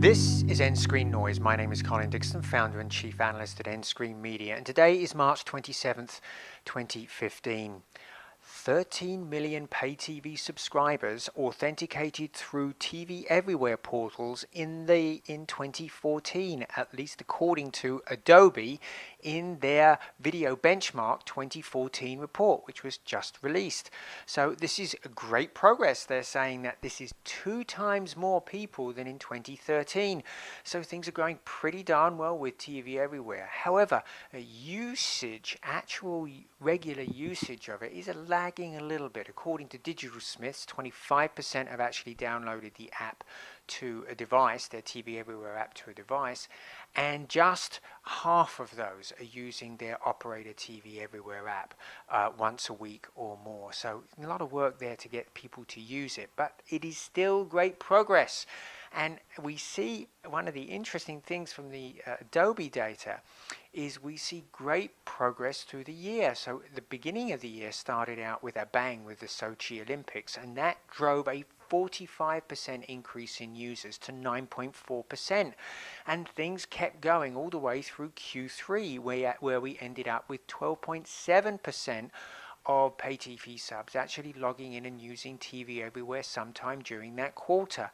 This is nScreenNoise. My name is Colin Dixon, founder and chief analyst at nScreen Media, and today is March 27th, 2015. 13 million pay TV subscribers authenticated through TV Everywhere portals in 2014, at least according to Adobe in their Video Benchmark 2014 report, which was just released. So this is a great progress. They're saying that this is 2 times more people than in 2013. So things are going pretty darn well with TV Everywhere. However, actual regular usage of it is lagging a little bit. According to Digital Smiths, 25% have actually downloaded the app to a device, their TV Everywhere app to a device, and just half of those are using their operator TV Everywhere app once a week or more. So a lot of work there to get people to use it, but it is still great progress. And we see one of the interesting things from the Adobe data is we see great progress through the year. So the beginning of the year started out with a bang with the Sochi Olympics, and that drove a 45% increase in users to 9.4%, and things kept going all the way through Q3 where we ended up with 12.7% of pay TV subs actually logging in and using TV Everywhere sometime during that quarter.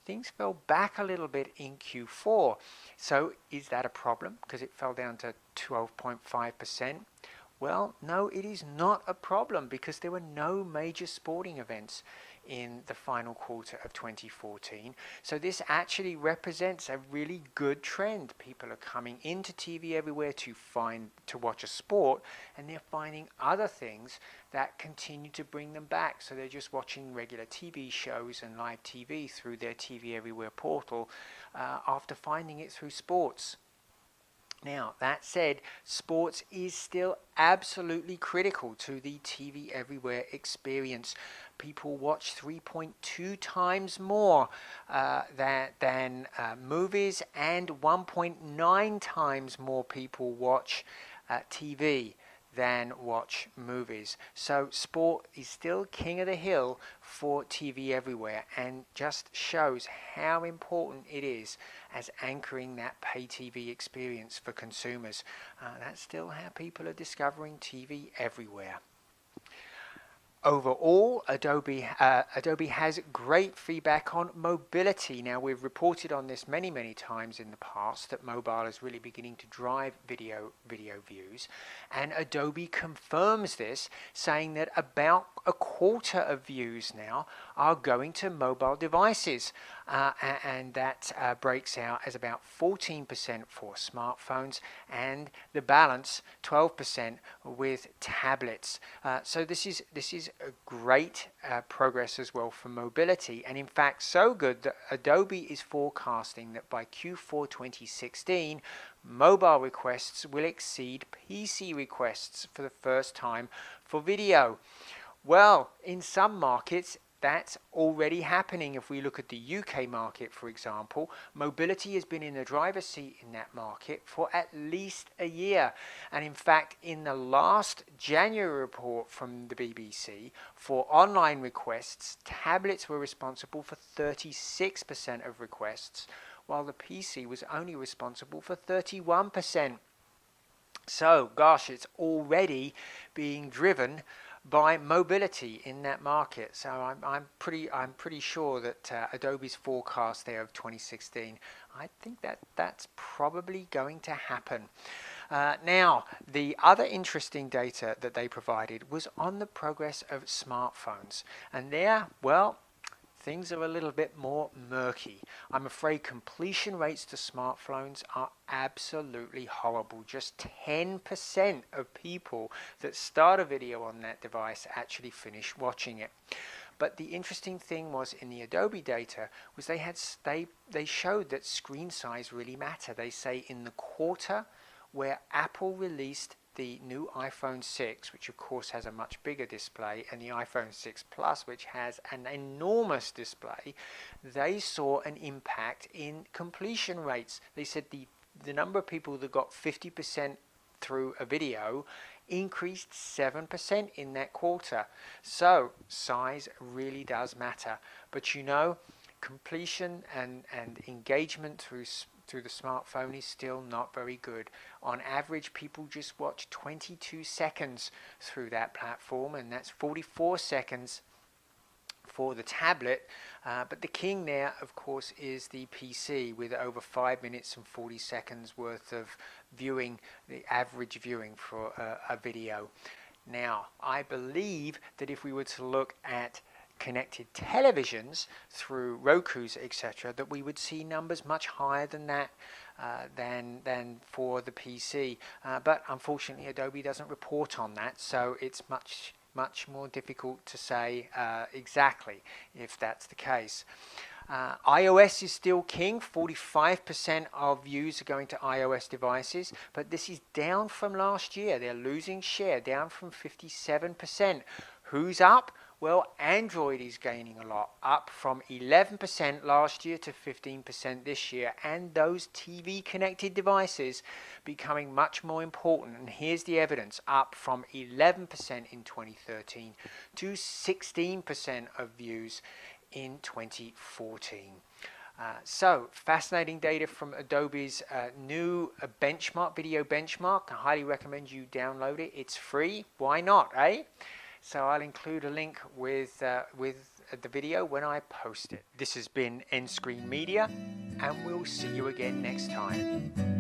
Things fell back a little bit in Q4. So is that a problem because it fell down to 12.5%? Well, no, it is not a problem because there were no major sporting events in the final quarter of 2014. So this actually represents a really good trend. People are coming into TV Everywhere to watch a sport, and they're finding other things that continue to bring them back. So they're just watching regular TV shows and live TV through their TV Everywhere portal after finding it through sports. Now, that said, sports is still absolutely critical to the TV Everywhere experience. People watch 3.2 times more than movies, and 1.9 times more people watch TV than watch movies. So sport is still king of the hill for TV Everywhere, and just shows how important it is as anchoring that pay TV experience for consumers. That's still how people are discovering TV Everywhere. Overall, Adobe has great feedback on mobility. Now, we've reported on this many times in the past that mobile is really beginning to drive video views, and Adobe confirms this, saying that about a quarter of views now are going to mobile devices, and that breaks out as about 14% for smartphones, and the balance 12% with tablets. So this is a great progress as well for mobility, and in fact so good that Adobe is forecasting that by Q4 2016 mobile requests will exceed PC requests for the first time for video. Well, in some markets that's already happening. If we look at the UK market, for example, mobility has been in the driver's seat in that market for at least a year. And in fact, in the last January report from the BBC for online requests, tablets were responsible for 36% of requests, while the PC was only responsible for 31%. So, gosh, it's already being driven by mobility in that market. So I'm pretty sure that Adobe's forecast there of 2016, I think that's probably going to happen. Now, the other interesting data that they provided was on the progress of smartphones, and there, well, things are a little bit more murky. I'm afraid completion rates to smartphones are absolutely horrible. Just 10% of people that start a video on that device actually finish watching it. But the interesting thing was in the Adobe data was they showed that screen size really matter. They say in the quarter where Apple released the new iPhone 6, which of course has a much bigger display, and the iPhone 6 Plus, which has an enormous display, they saw an impact in completion rates. They said the number of people that got 50% through a video increased 7% in that quarter. So size really does matter. But you know, completion and engagement through the smartphone is still not very good. On average, people just watch 22 seconds through that platform, and that's 44 seconds for the tablet, but the king there of course is the PC with over 5 minutes and 40 seconds worth of viewing, the average viewing for a video. Now I believe that if we were to look at connected televisions through Roku's etc., that we would see numbers much higher than that, than for the PC, but unfortunately Adobe doesn't report on that, so it's much more difficult to say exactly if that's the case. iOS is still king. 45% of views are going to iOS devices, but this is down from last year. They're losing share, down from 57%. Who's up? Well, Android is gaining a lot, up from 11% last year to 15% this year, and those TV connected devices becoming much more important. And here's the evidence, up from 11% in 2013 to 16% of views in 2014. So fascinating data from Adobe's new video benchmark. I highly recommend you download it. It's free. Why not, eh? So I'll include a link with the video when I post it. This has been nScreen Media, and we'll see you again next time.